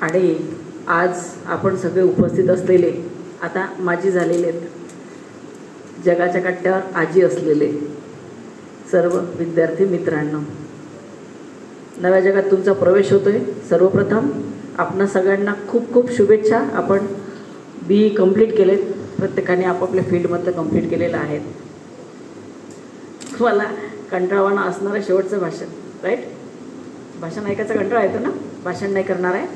आणि आज आपण सगळे उपस्थित असलेले, आता माजी झालेले, जगाच्या कट्ट्यावर आजी असलेले सर्व विद्यार्थी मित्रांनो, नव्या जगात तुमचा प्रवेश होतोय. सर्वप्रथम आपणा सगळ्यांना खूप खूप शुभेच्छा. आपण BE कंप्लीट केलेत, प्रत्येकाने आपापल्या फील्डमधलं कंप्लीट केलेलं आहे. तुम्हाला कंटाळवाणं असणारं शेवटचं भाषण, राईट? भाषण ऐकायचा कंटाळा येतो ना, भाषण नाही करणार आहे.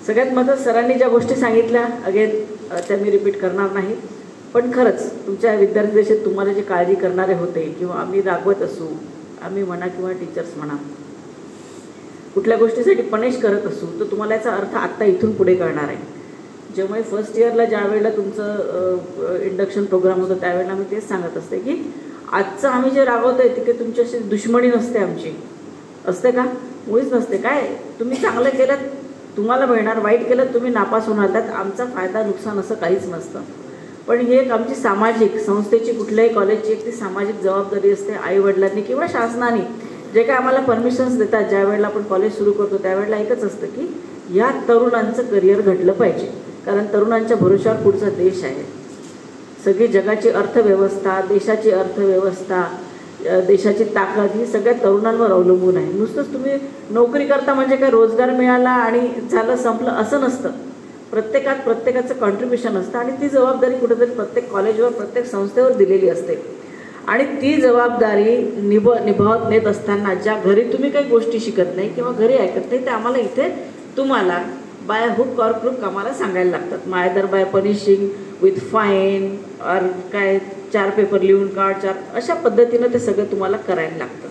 सगळ्यात महत्त्वाचं, सरांनी ज्या गोष्टी सांगितल्या अगेन त्या मी रिपीट करणार नाही. पण खरंच तुमच्या विद्यार्थी देशात तुम्हाला जे काळजी करणारे होते किंवा आम्ही रागवत असू, आम्ही म्हणा किंवा टीचर्स म्हणा, कुठल्या गोष्टीसाठी पनिश करत असू, तर तुम्हाला याचा अर्थ आत्ता इथून पुढे कळणार आहे. जेव्हा फर्स्ट इयरला ज्या वेळेला तुमचं इंडक्शन प्रोग्राम होतं त्यावेळेला मी तेच सांगत असते की आजचं आम्ही जे रागवतोय ते काही तुमच्याशी दुश्मनी नसते, आमची असते का? मुळीच नसते. काय तुम्ही चांगलं केलं तुम्हाला मिळणार, वाईट केलं तुम्ही नापास होणार, त्यात आमचा फायदा नुकसान असं काहीच नसतं. पण ही एक आमची सामाजिक, संस्थेची कुठल्याही कॉलेजची एक ती सामाजिक जबाबदारी असते. आईवडिलांनी किंवा शासनाने जे काय आम्हाला परमिशन्स देतात, ज्या वेळेला आपण कॉलेज सुरू करतो त्यावेळेला एकच असतं की या तरुणांचं करिअर घडलं पाहिजे, कारण तरुणांच्या भरोश्यावर पुढचा देश आहे. सगळी जगाची अर्थव्यवस्था, देशाची अर्थव्यवस्था, देशाची ताकद ही सगळ्या तरुणांवर अवलंबून आहे. नुसतंच तुम्ही नोकरी करता म्हणजे काय रोजगार मिळाला आणि झालं संपलं असं नसतं. प्रत्येकाचं कॉन्ट्रीब्युशन असतं आणि ती जबाबदारी कुठेतरी प्रत्येक कॉलेजवर, प्रत्येक संस्थेवर दिलेली असते. आणि ती जबाबदारी निभावत नेत असताना ज्या घरी तुम्ही काही गोष्टी शिकत नाही किंवा घरी ऐकत नाही, ते आम्हाला इथे तुम्हाला बाय हुक ऑर क्रूक आम्हाला सांगायला लागतात. मायदर बाय पनिशिंग विथ फाईन और काय 4 पेपर लिहून काढ 4, अशा पद्धतीनं ते सगळं तुम्हाला करायला लागतं.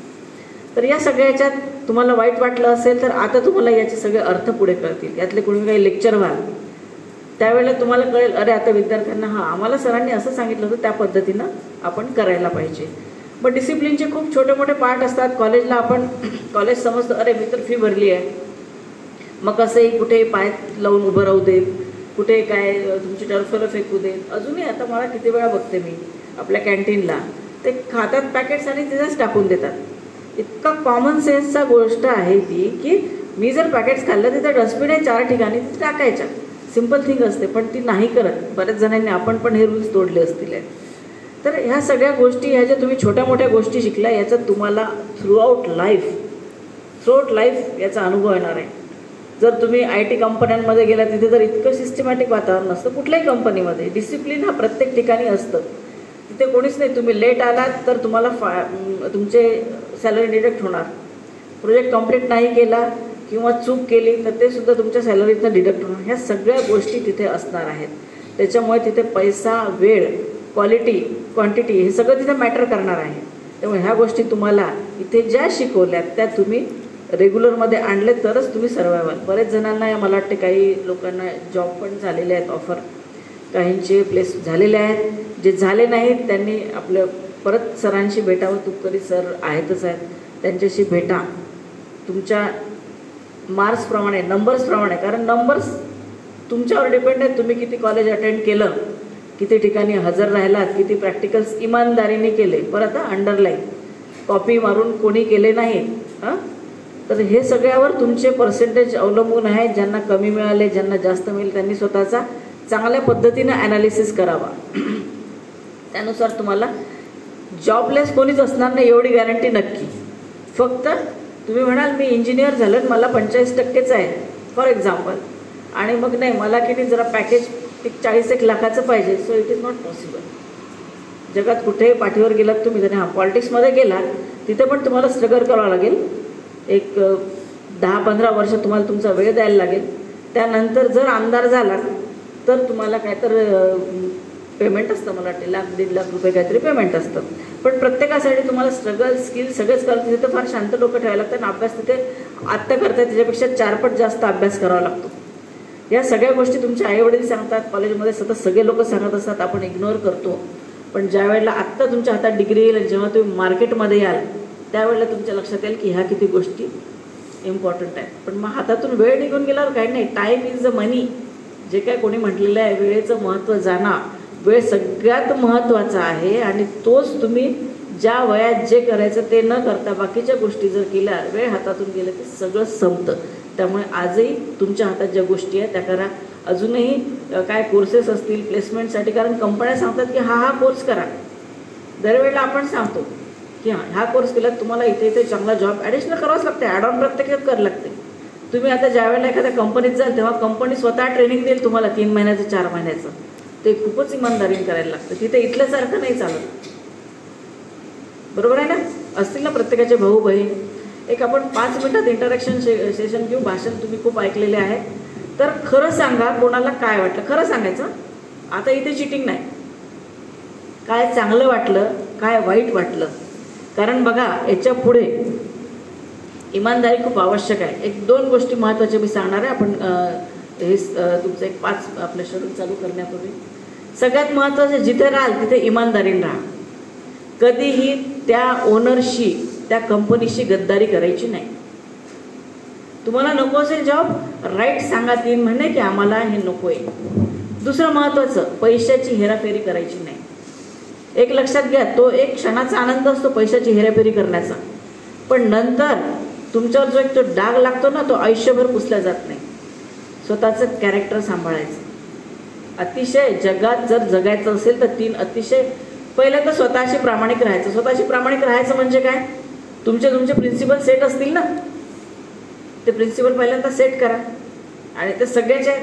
तर या सगळ्याच्यात तुम्हाला वाईट वाटलं असेल तर आता तुम्हाला याचे सगळे अर्थ पुढे कळतील. यातले कोणी काही लेक्चर व्हाल त्यावेळेला तुम्हाला कळेल, अरे आता विद्यार्थ्यांना आम्हाला सरांनी असं सांगितलं होतं, त्या पद्धतीनं आपण करायला पाहिजे. पण डिसिप्लिनचे खूप छोटे मोठे पार्ट असतात. कॉलेजला आपण कॉलेज समजतो, अरे मी तर फी भरली आहे, मग कसंही कुठे पाय लावून उभं राहू देत, कुठे काय तुमची टर्फलं फेकू देत. अजूनही आता मला किती वेळा बघते मी आपल्या कॅन्टीनला ते खातात पॅकेट्स आणि तिथेच टाकून देतात. इतका कॉमन सेन्सचा गोष्ट आहे ती की मी जर पॅकेट्स खाल्लं तिथं डस्टबिन आहे 4 ठिकाणी, तिथे टाकायच्या. सिंपल थिंग असते, पण ती नाही करत. बऱ्याच जणांनी आपण पण हे रूल्स तोडले असतील. तर ह्या सगळ्या गोष्टी, ह्या ज्या तुम्ही छोट्या मोठ्या गोष्टी शिकल्या, याचा तुम्हाला थ्रूआउट लाईफ याचा अनुभव येणार आहे. जर तुम्ही IT कंपन्यांमध्ये गेला तिथे तर इतकं सिस्टमॅटिक वातावरण असतं. कुठल्याही कंपनीमध्ये डिसिप्लिन हा प्रत्येक ठिकाणी असतं. तिथे कोणीच नाही, तुम्ही लेट आलात तर तुम्हाला तुमचे सॅलरी डिडक्ट होणार. प्रोजेक्ट कंप्लीट नाही केला किंवा चूक केली तर ते सुद्धा तुमच्या सॅलरीतनं डिडक्ट होणार. ह्या सगळ्या गोष्टी तिथे असणार आहेत. त्याच्यामुळे तिथे पैसा, वेळ, क्वालिटी, क्वांटिटी हे सगळं तिथे मॅटर करणार आहे. त्यामुळे ह्या गोष्टी तुम्हाला इथे ज्या शिकवल्यात त्या तुम्ही रेग्युलरमध्ये आणले तरच तुम्ही सर्वाइव्ह व्हाल. बरेच जणांना मला वाटते काही लोकांना जॉब पण झालेले आहेत ऑफर, काहींचे प्लेस झालेले आहेत. जे झाले नाहीत त्यांनी आपलं परत सरांशी भेटावं. तुपकरी सर आहेतच आहेत, त्यांच्याशी भेटा. तुमच्या मार्क्सप्रमाणे, नंबर्सप्रमाणे, कारण नंबर्स तुमच्यावर डिपेंड आहेत. तुम्ही किती कॉलेज अटेंड केलं, किती ठिकाणी हजर राहिलात, किती प्रॅक्टिकल्स इमानदारीने केले. परत अंडरलाईन, कॉपी मारून कोणी केले नाही. तर हे सगळ्यावर तुमचे पर्सेंटेज अवलंबून आहे. ज्यांना कमी मिळाले, ज्यांना जास्त मिळेल त्यांनी स्वतःचा चांगल्या पद्धतीनं ॲनालिसिस करावा. त्यानुसार तुम्हाला जॉबलेस कोणीच असणार नाही एवढी गॅरंटी नक्की. फक्त तुम्ही म्हणाल मी इंजिनियर झालं, मला 45% आहे फॉर एक्झाम्पल, आणि मग नाही मला की नाही जरा पॅकेज 40-1 लाखाचं पाहिजे, so it is not possible. जगात कुठेही पाठीवर गेलात तुम्ही, तर पॉलिटिक्समध्ये गेलात तिथे पण तुम्हाला स्ट्रगल करावं लागेल. एक 10-15 वर्ष तुम्हाला तुमचा वेळ द्यायला लागेल. त्यानंतर जर आमदार झालात तर तुम्हाला काय तर पेमेंट असतं, मला वाटते 1-1.5 लाख रुपये काहीतरी पेमेंट असतं. पण प्रत्येकासाठी तुम्हाला स्ट्रगल, स्किल सगळंच करायचं. तिथं फार शांत डोकं ठेवायला लागतं आणि अभ्यास तिथे आत्ता करताय त्याच्यापेक्षा 4 पट जास्त अभ्यास करावा लागतो. या सगळ्या गोष्टी तुमचे आईवडील सांगतात, कॉलेजमध्ये सतत सगळे लोक सांगत असतात, आपण इग्नोर करतो. पण ज्या वेळेला आत्ता तुमच्या हातात डिग्री येईल, जेव्हा तुम्ही मार्केटमध्ये याल त्यावेळेला तुमच्या लक्षात येईल की ह्या किती गोष्टी इम्पॉर्टंट आहेत. पण मग हातातून वेळ निघून गेल्यावर काही नाही. टाईम इज द मनी, जे काय कोणी म्हटलेलं आहे, वेळेचं महत्त्व जाणा. वेळ सगळ्यात महत्त्वाचा आहे आणि तोच तुम्ही ज्या वयात जे करायचं ते न करता बाकीच्या गोष्टी जर केल्या, वेळ हातातून गेलं की सगळं संपतं. त्यामुळे आजही तुमच्या हातात ज्या गोष्टी आहेत त्या करा. अजूनही काय कोर्सेस असतील प्लेसमेंटसाठी, कारण कंपन्या सांगतात की हा कोर्स करा. दरवेळेला आपण सांगतो की हा कोर्स केला तुम्हाला इथे इथे चांगला जॉब ॲडिशनल करावंच लागते, ॲड ऑन प्रत्येकात करावं लागते. तुम्ही आता ज्यावेळेला एखाद्या कंपनीत जाल तेव्हा कंपनी स्वतः ट्रेनिंग देईल तुम्हाला 3 महिन्याचं 4 महिन्याचं. ते खूपच इमानदारीने करायला लागतं. तिथे इथल्यासारखं नाही चालत. बरोबर आहे ना? असतील ना प्रत्येकाचे भाऊ बहीण. एक आपण 5 मिनिटात इंटरॅक्शन सेशन घेऊ. भाषण तुम्ही खूप ऐकलेले आहे. तर खरं सांगा कोणाला काय वाटलं, खरं सांगायचं. आता इथे चिटिंग नाही. काय चांगलं वाटलं, काय वाईट वाटलं. कारण बघा याच्या पुढे इमानदारी खूप आवश्यक आहे. 1-2 गोष्टी महत्त्वाच्या मी सांगणार आहे. आपण हे तुमचं एक 5 आपलं शेड्यूल चालू करण्यापूर्वी सगळ्यात महत्त्वाचं, जिथे राहाल तिथे इमानदारीने राहा. कधीही त्या ओनरशी, त्या कंपनीशी गद्दारी करायची नाही. तुम्हाला नको असेल जॉब, राईट सांगा 3 महिने की आम्हाला हे नको आहे. दुसरं महत्त्वाचं, पैशाची हेराफेरी करायची नाही. एक लक्षात घ्या, तो एक क्षणाचा आनंद असतो पैशाची हेराफेरी करण्याचा, पण नंतर तुमच्यावर जो एक तो डाग लागतो ना, तो आयुष्यभर पुसला जात नाही. स्वतःचं कॅरेक्टर सांभाळायचं. अतिशय जगात जर जगायचं असेल तर 3 अतिशय, पहिलं तर स्वतःशी प्रामाणिक राहायचं. स्वतःशी प्रामाणिक राहायचं म्हणजे काय, तुमचे प्रिन्सिपल सेट असतील ना, ते प्रिन्सिपल पहिल्यांदा सेट करा. आणि ते सगळ्याच्या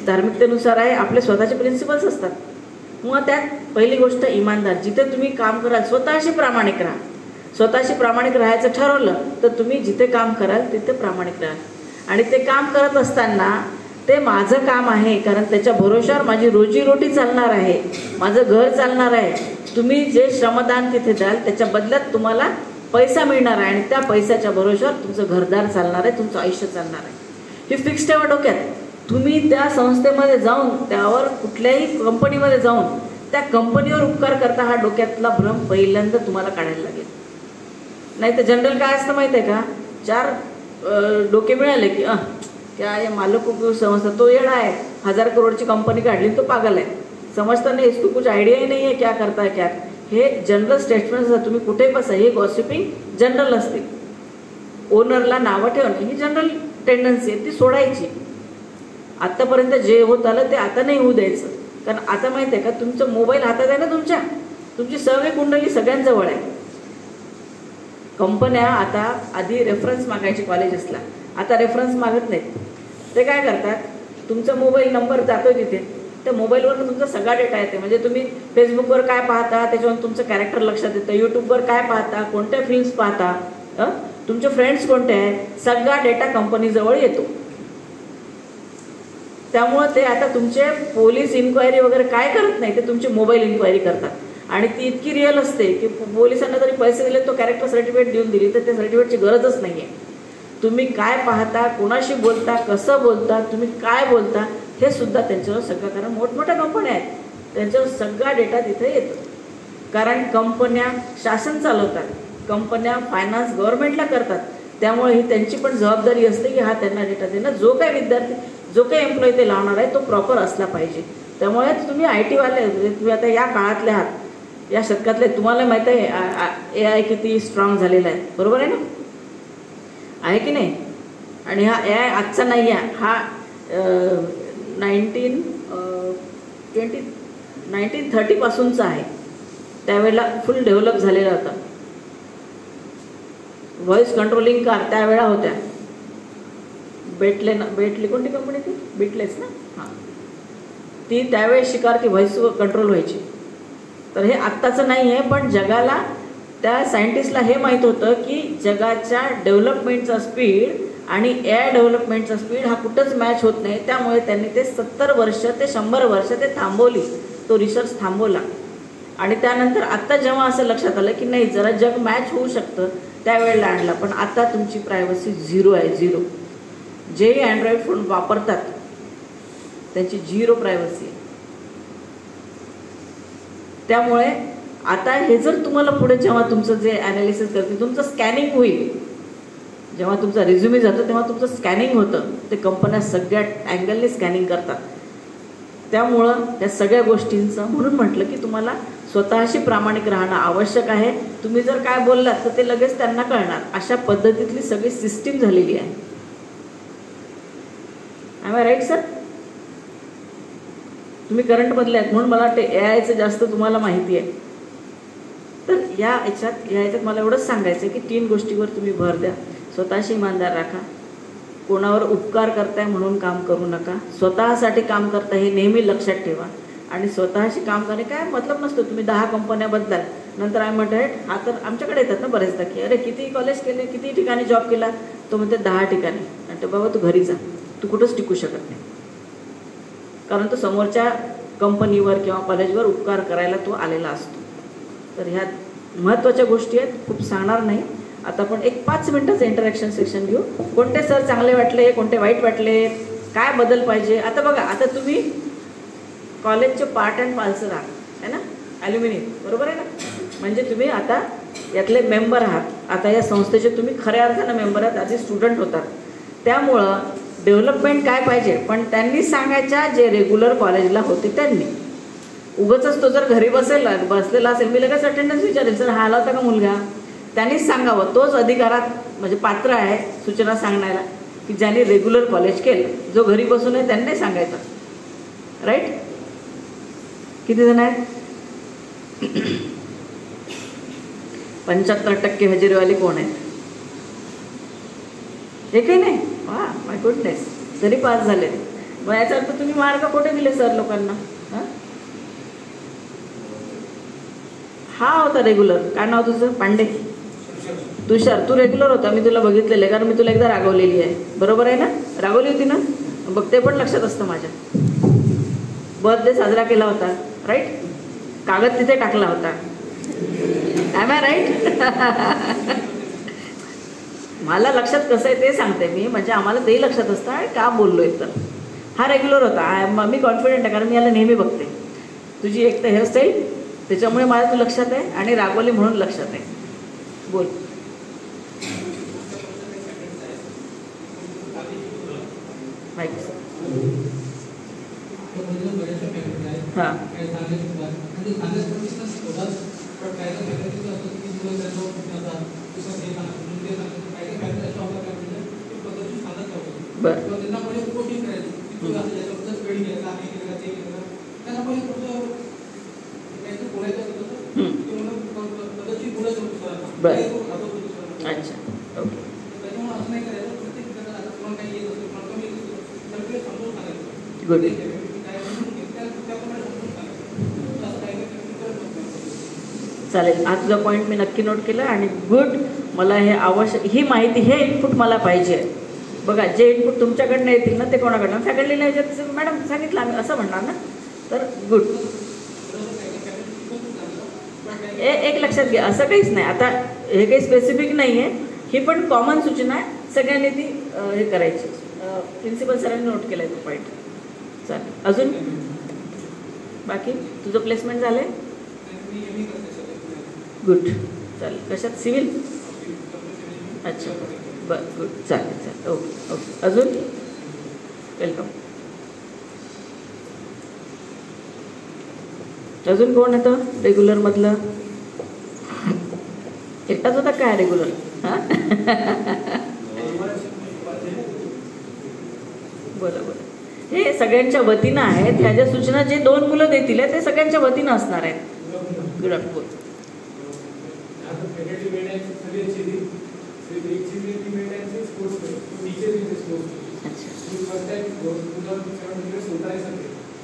धार्मिकतेनुसार आहे, आपले स्वतःचे प्रिन्सिपल्स असतात. मग त्यात पहिली गोष्ट इमानदार. जिथे तुम्ही काम कराल स्वतःशी प्रामाणिक राहा. स्वतःशी प्रामाणिक राहायचं ठरवलं तर तुम्ही जिथे काम कराल तिथे प्रामाणिक राहा. आणि ते काम करत असताना ते माझं काम आहे, कारण त्याच्या भरोश्यावर माझी रोजीरोटी चालणार आहे, माझं घर चालणार आहे. तुम्ही जे श्रमदान तिथे द्याल त्याच्या बदल्यात तुम्हाला पैसा मिळणार आहे आणि त्या पैशाच्या भरोश्यावर तुमचं घरदार चालणार आहे, तुमचं आयुष्य चालणार आहे. हे फिक्स ठेवा डोक्यात. तुम्ही त्या संस्थेमध्ये जाऊन, त्यावर कुठल्याही कंपनीमध्ये जाऊन त्या कंपनीवर उपकार करता, हा डोक्यातला भ्रम पहिल्यांदा तुम्हाला काढायला लागेल. नाही तर जनरल काय असतं माहिती आहे का, 4 डोके मिळाले की क्या ये मालक को समजता, तो येडा आहे, 1000 करोडची कंपनी काढली तो पागल आहे, समजता नाही, इसको कुछ आयडिया ही नहीं है क्या करता है क्या. हे जनरल स्टेटमेंट असतात. तुम्ही कुठे बसा, हे गॉसिपिंग जनरल असते. ओनरला नावं ठेवणं ही जनरल टेंडन्सी आहे, ती सोडायची. आत्तापर्यंत जे होत आलं ते आता नाही होऊ द्यायचं. कारण आता माहिती आहे का, तुमचं मोबाईल हातात आहे ना, तुमची सर्व कुंडली सगळ्यांजवळ आहे. कंपन्या आता आधी रेफरन्स मागायचे कॉलेजेसला, आता रेफरन्स मागत नाहीत. ते काय करतात, तुमचा मोबाईल नंबर जातो तिथे, त्या मोबाईलवर तुमचा सगळा डेटा येते. म्हणजे तुम्ही फेसबुकवर काय पाहता त्याच्यावर तुमचं कॅरेक्टर लक्षात येतं, यूट्यूबवर काय पाहता, कोणत्या फिल्म्स पाहता, तुमचे फ्रेंड्स कोणते आहेत, सगळा डेटा कंपनीजवळ येतो. त्यामुळे ते आता तुमचे पोलीस इन्क्वायरी वगैरे काय करत नाही, ते तुमची मोबाईल इन्क्वायरी करतात. आणि ती इतकी रिअल असते की पोलिसांना जरी पैसे दिले, तो कॅरेक्टर सर्टिफिकेट देऊन दिली तर त्या सर्टिफिकेटची गरजच नाही आहे. तुम्ही काय पाहता, कोणाशी बोलता, कसं बोलता, तुम्ही काय बोलता, हे सुद्धा त्यांच्यावर सगळं, कारण मोठमोठ्या कंपन्या आहेत त्यांच्यावर सगळा डेटा तिथे येतो. कारण कंपन्या शासन चालवतात, कंपन्या फायनान्स गव्हर्नमेंटला करतात. त्यामुळे ही त्यांची पण जबाबदारी असते की हा त्यांना डेटा देणं, जो काय विद्यार्थी, जो काही एम्प्लॉई ते लावणार आहे तो प्रॉपर असला पाहिजे. त्यामुळे तुम्ही IT वाले, तुम्ही आता या काळातले आहात, या शतकातले, तुम्हाला माहीत आहे AI किती स्ट्रॉंग झालेला आहे. बरोबर आहे ना, आहे की नाही. आणि हा AI आजचा नाही आहे, हा 1930 पासूनचा आहे. त्यावेळेला फुल डेव्हलप झालेला होता. व्हॉइस कंट्रोलिंग कार त्यावेळा होत्या. बेटले कोणती कंपनी ती, बिटलेस ना, हां, ती त्यावेळेस शिकार ती व्हॉइस कंट्रोल व्हायची. तर हे आत्ताचं नाही आहे, पण जगाला, त्या सायंटिस्टला हे माहीत होतं की जगाच्या डेव्हलपमेंटचा स्पीड आणि AI डेव्हलपमेंटचा स्पीड हा कुठंच मॅच होत नाही. त्यामुळे त्यांनी ते 70 वर्ष ते 100 वर्ष ते थांबवली, तो रिसर्च थांबवला. आणि त्यानंतर आत्ता जेव्हा असं लक्षात आलं की नाही, जरा जग मॅच होऊ शकतं, त्यावेळेला आणला. पण आता तुमची प्रायव्हसी 0 आहे, 0. जेही अँड्रॉइड फोन वापरतात त्यांची 0 प्रायव्हसी. त्यामुळे आता हे जर तुम्हाला पुढे जेव्हा तुमचं जे ॲनालिसिस करते, तुमचं स्कॅनिंग होईल, जेव्हा तुमचा रिझ्युमे जातो तेव्हा तुमचं स्कॅनिंग होतं. ते कंपन्या सगळ्या अँगलने स्कॅनिंग करतात. त्यामुळं त्या सगळ्या गोष्टींचं, म्हणून म्हटलं की तुम्हाला स्वतःशी प्रामाणिक राहणं आवश्यक आहे. तुम्ही जर काय बोललात तर ते लगेच त्यांना कळणार, अशा पद्धतीतली सगळी सिस्टीम झालेली आहे. I am right sir? तुम्ही करंटमधले आहेत म्हणून मला वाटते AIचं जास्त तुम्हाला माहिती आहे. तर या ह्याच्यात मला एवढंच सांगायचं आहे की 3 गोष्टीवर तुम्ही भर द्या. स्वतःशी इमानदार राखा, कोणावर उपकार करताय म्हणून काम करू नका, स्वतःसाठी काम करताय हे नेहमी लक्षात ठेवा. आणि स्वतःशी काम करणे काय मतलब नसतं. तुम्ही 10 कंपन्या बदलाल, नंतर आम्ही म्हणतो हा तर आमच्याकडे येतात ना बरेचदा की अरे किती कॉलेज केले, किती ठिकाणी जॉब केला, तो म्हणते 10 ठिकाणी. आणि तो बाबा तू घरी जा, तू कुठंच टिकू शकत नाही, कारण तो समोरच्या कंपनीवर किंवा कॉलेजवर उपकार करायला तो आलेला असतो. तर ह्या महत्त्वाच्या गोष्टी आहेत, खूप सांगणार नाही. आता आपण एक 5 मिनिटाचं इंटरॅक्शन सेक्शन घेऊ. कोणते सर चांगले वाटले, कोणते वाईट वाटले, काय बदल पाहिजे. आता बघा, आता तुम्ही कॉलेजचे पार्ट अँड पार्सल आहात है ना, ॲल्युमिनी, बरोबर आहे ना. म्हणजे तुम्ही आता यातले मेंबर आहात. आता या संस्थेचे तुम्ही खऱ्या अर्थानं मेंबर आहात, आधी स्टुडंट होतात. त्यामुळं डेव्हलपमेंट काय पाहिजे पण त्यांनी सांगायच्या, जे रेग्युलर कॉलेजला होते त्यांनी. उगाचच तो जर घरी बसलेला असेल, मी लगेच अटेंडन्स विचारेल, सर हा आला होता का मुलगा, त्यांनीच सांगावं. तोच अधिकारात म्हणजे पात्र आहे सूचना सांगण्याला, की ज्यांनी रेग्युलर कॉलेज केलं. जो घरी बसून आहे त्यांनी सांगायचं. राईट? किती जण आहेत? 75% हजेरीवाले कोण आहेत? एकही नाही. वा, माय गुडनेस, तरी पास झाले. मग याचा अर्थ तुम्ही मार्क कुठे दिले सर लोकांना? हा होता रेग्युलर. काय नाव तुझं? पांडे तुषार. तू रेग्युलर होता, मी तुला बघितलेलं आहे, कारण मी तुला एकदा रागवलेली आहे, बरोबर आहे ना. रागवली होती ना, बघ ते पण लक्षात असतं माझ्या. बर्थडे साजरा केला होता, राईट. कागद तिथे टाकला होता. Am I right? मला लक्षात कसं आहे ते सांगते मी, म्हणजे आम्हाला तेही लक्षात असतं का बोललो आहे. तर हा रेग्युलर होता. मी कॉन्फिडंट आहे, कारण मी याला नेहमी बघते. तुझी एक तर हेअरस्टाईल, त्याच्यामुळे मला तू लक्षात आहे, आणि रागवली म्हणून लक्षात आहे. बोल. माहिती हां. बरं. बरं. अच्छा, ओके. गुड. चालेल, हा तुझा पॉईंट मी नक्की नोट केला. आणि गुड, मला हे आवश्यक, ही माहिती, हे इनपुट मला पाहिजे. बघा, जे इनपुट तुमच्याकडनं येतील ना ते कोणाकडनं? फॅकल्टीला याच्यात मॅडम सांगितलं आम्ही असं म्हणणार ना. तर गुड. एक लक्षात घ्या, असं काहीच नाही. आता हे काही स्पेसिफिक नाही आहे, ही पण कॉमन सूचना आहे, सगळ्यांनी ती हे करायची. प्रिन्सिपल सरांनी नोट केलं आहे तो पॉईंट. चालेल, अजून बाकी तुझं प्लेसमेंट झालं आहे? गुड. चालेल, कशात? सिव्हिल? अच्छा, बरं, गुड. चालेल चालेल, ओके ओके. अजून? वेलकम. अजून कोण येतं रेग्युलरमधलं? एकटाच होता काय रेग्युलर? हां, बरं बरं. हे सगळ्यांच्या वतीनं आहेत. ह्या ज्या सूचना जे 2 मुलं देतील ते सगळ्यांच्या वतीनं असणार आहेत. Good afternoon.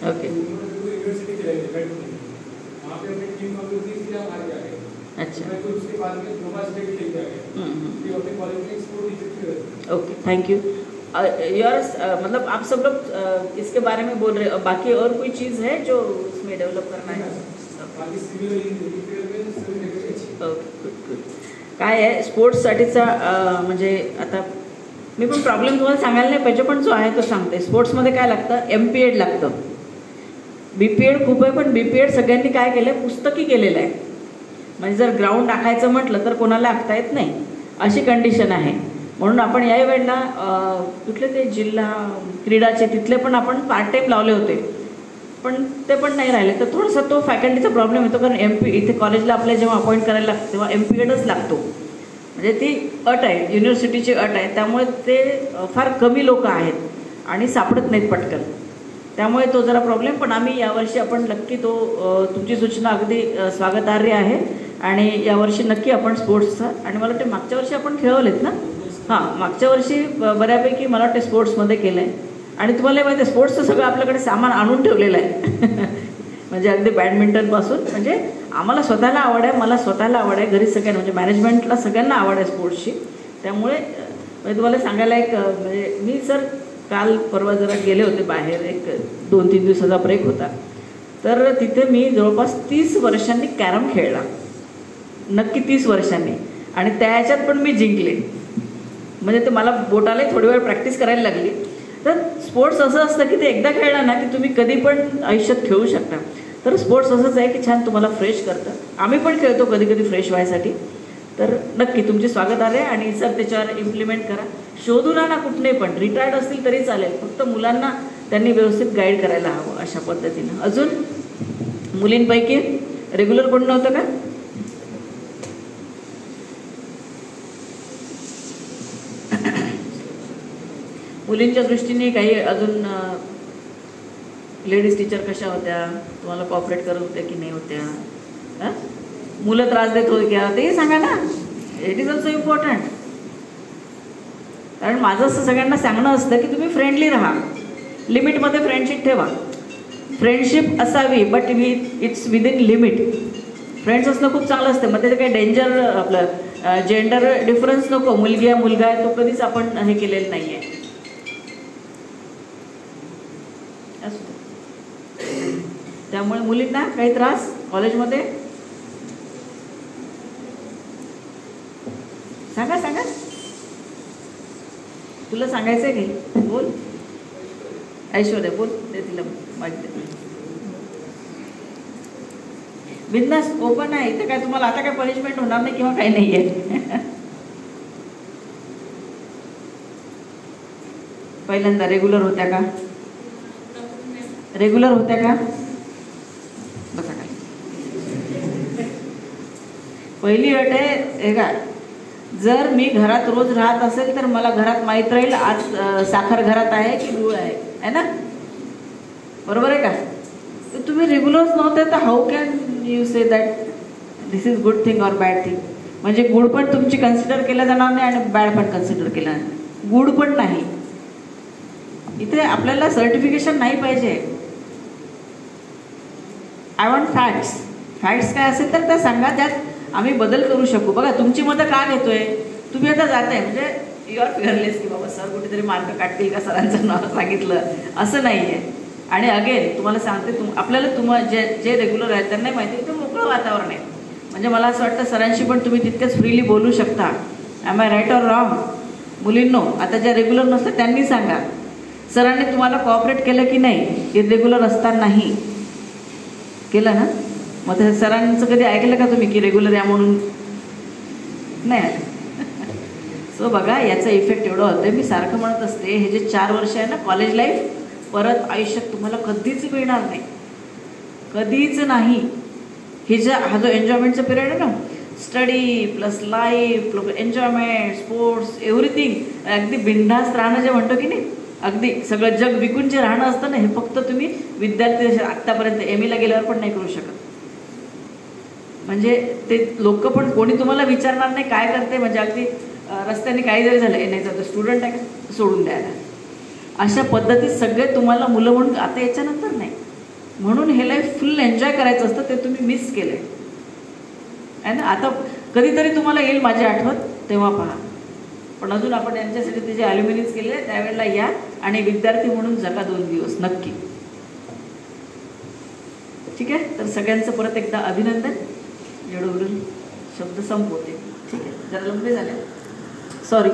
ओके. अच्छा, ओके, थैंक यू. मतलब आप सब लोग इसके बारे में बोल रहे हो. बाकी और कोई चीज़ है जो उसमें डेवलप करना है? Okay, good good. काय आहे स्पोर्ट्ससाठीचा म्हणजे आता मी पण प्रॉब्लेम तुम्हाला सांगायला नाही पाहिजे, पण जो आहे तो सांगते. स्पोर्ट्समध्ये काय लागतं? MPED लागतं. BPED खूप आहे, पण BPED सगळ्यांनी काय केलं आहे? पुस्तकी केलेलं आहे. म्हणजे जर ग्राउंड टाकायचं म्हटलं तर कोणाला आखता येत नाही, अशी कंडिशन आहे. म्हणून आपण याही वेळेला कुठले ते जिल्हा क्रीडाचे तिथले पण आपण पार्ट टाईम लावले होते. पण ते पण नाही राहिले. तर थोडासा तो फॅकल्टीचा प्रॉब्लेम येतो, कारण MP इथे कॉलेजला आपल्या जेव्हा अपॉइंट करायला लागतं तेव्हा MP लागतो. म्हणजे ती अट आहे, युनिव्हर्सिटीची अट आहे. त्यामुळे ते फार कमी लोक आहेत आणि सापडत नाहीत पटकन. त्यामुळे तो जरा प्रॉब्लेम. पण आम्ही यावर्षी आपण नक्की तो तुमची सूचना अगदी स्वागतार्ह आहे. आणि यावर्षी नक्की आपण स्पोर्ट्सचा, आणि मला वाटते मागच्या वर्षी आपण खेळवलेत ना. हां, मागच्या वर्षी बऱ्यापैकी मला वाटते स्पोर्ट्समध्ये केलं आहे. आणि तुम्हाला माहिती आहे स्पोर्ट्सचं सगळं आपल्याकडे सामान आणून ठेवलेलं आहे. म्हणजे अगदी बॅडमिंटनपासून, म्हणजे आम्हाला स्वतःला आवड आहे, मला स्वतःला आवड आहे, घरी सगळ्यांना म्हणजे मॅनेजमेंटला सगळ्यांना आवड आहे स्पोर्ट्सची. त्यामुळे म्हणजे तुम्हाला सांगायला एक म्हणजे मी सर काल परवा जरा गेले होते बाहेर, एक 2-3 दिवसाचा ब्रेक होता. तर तिथे मी जवळपास 30 वर्षांनी कॅरम खेळला, नक्की 30 वर्षांनी. आणि त्याच्यात पण मी जिंकले. म्हणजे ते मला बोटाला थोडी वेळ प्रॅक्टिस करायला लागली. तर स्पोर्ट्स असं असतं की ते एकदा खेळलं ना की तुम्ही कधी पण आयुष्यात खेळू शकता. तर स्पोर्ट्स असंच आहे की छान तुम्हाला फ्रेश करतं. आम्ही पण खेळतो कधी कधी फ्रेश व्हायसाठी. तर नक्की तुमचे स्वागत आहे. आणि सर त्याच्यावर इम्प्लिमेंट करा. शोधून आणा कुठले पण, रिटायर्ड असतील तरी चालेल, फक्त मुलांना त्यांनी व्यवस्थित गाईड करायला हवं अशा पद्धतीनं. अजून मुलींपैकी रेग्युलर कोण नव्हतं का? मुलींच्या दृष्टीने काही अजून लेडीज टीचर कशा होत्या, तुम्हाला कॉपरेट करत होत्या की नाही होत्या, मुलं त्रास देत होते क्या, ते सांगा ना. It is also important. कारण माझं असं सगळ्यांना सांगणं असतं की तुम्ही फ्रेंडली राहा, लिमिटमध्ये फ्रेंडशिप ठेवा. फ्रेंडशिप असावी but it's within limit. Friends असणं खूप चांगलं असतं. मग त्याचं काही डेंजर आपलं जेंडर डिफरन्स नको. मुलगी आहे मुलगा आहे तो कधीच आपण हे केलेलं नाही आहे. त्यामुळे मुलींना काही त्रास कॉलेजमध्ये सांगा सांगा. तुला सांगायचं आहे की बोल. ऐश्वर्या बोल, ते तिला माहिती. बिंदास ओपन आहे इथे. काय तुम्हाला आता काय पनिशमेंट होणार नाही किंवा काही नाही आहे. पहिल्यांदा रेग्युलर होत्या का? रेग्युलर होत्या का? बसा काय. पहिली अट आहे हे का, जर मी घरात रोज राहत असेल तर मला घरात माहीत राहील आज साखर घरात आहे की गुळ आहे ना. बरोबर आहे का? तर तुम्ही रेग्युलर्स नव्हते तर how can you say that this is good thing or bad thing. म्हणजे गुड पण तुमची कन्सिडर केलं जाणार नाही आणि बॅड पण कन्सिडर केलं नाही. गुड पण नाही. इथे आपल्याला सर्टिफिकेशन नाही पाहिजे. I want facts. फॅक्ट्स काय असेल तर त्या सांगा, त्यात आम्ही बदल करू शकू. बघा तुमची मतं का घेतोय, तुम्ही आता जाताय म्हणजे यू आर फिअरलेस की बाबा सर कुठेतरी मार्क काढतील का सरांचं नाव सांगितलं, असं नाही आहे. आणि अगेन तुम्हाला सांगते, आपल्याला जे रेग्युलर आहेत त्यांनाही माहिती आहे मोकळं वातावरण आहे. म्हणजे मला असं वाटतं सरांशी पण तुम्ही तितकेच फ्रीली बोलू शकता. Am I right or wrong? मुलींनो, आता ज्या रेग्युलर नसतं त्यांनी सांगा सरांनी तुम्हाला कॉपरेट केलं की नाही इरेग्युलर असतानाही. केलं ना? मग ते सरांचं कधी ऐकलं का तुम्ही की रेग्युलर या म्हणून? नाही. सो बघा याचा इफेक्ट एवढं होतं. मी सारखं म्हणत असते हे जे 4 वर्ष आहे ना कॉलेज लाईफ, परत आयुष्यात तुम्हाला कधीच मिळणार नाही, कधीच नाही. हा जो एन्जॉयमेंटचा पिरियड आहे ना, study plus life plus enjoyment sports everything, अगदी बिनधास्त राहणं जे म्हणतो की नाही, अगदी सगळं जग विकून जे राहणं असतं ना, हे फक्त तुम्ही विद्यार्थी आत्तापर्यंत ME गेल्यावर पण नाही करू शकत. म्हणजे ते लोक पण कोणी तुम्हाला विचारणार नाही काय करते. म्हणजे अगदी रस्त्याने काही जरी झालं नाही तर स्टुडंट आहे का सोडून द्यायला, अशा पद्धतीत सगळे तुम्हाला मुलं म्हणून आता याच्यानंतर नाही. म्हणून हे लाईफ फुल एन्जॉय करायचं असतं, ते तुम्ही मिस केलंय आहे ना. आता कधीतरी तुम्हाला येईल माझी आठवण, तेव्हा पहा. पण अजून आपण यांच्यासाठी ते जे ॲल्युमिनीज केले त्यावेळेला या आणि विद्यार्थी म्हणून जगा 2 दिवस नक्की. ठीक आहे. तर सगळ्यांचं परत एकदा अभिनंदन. एवढं शब्द संपवते. ठीक आहे, जरा लंबे झाले, सॉरी.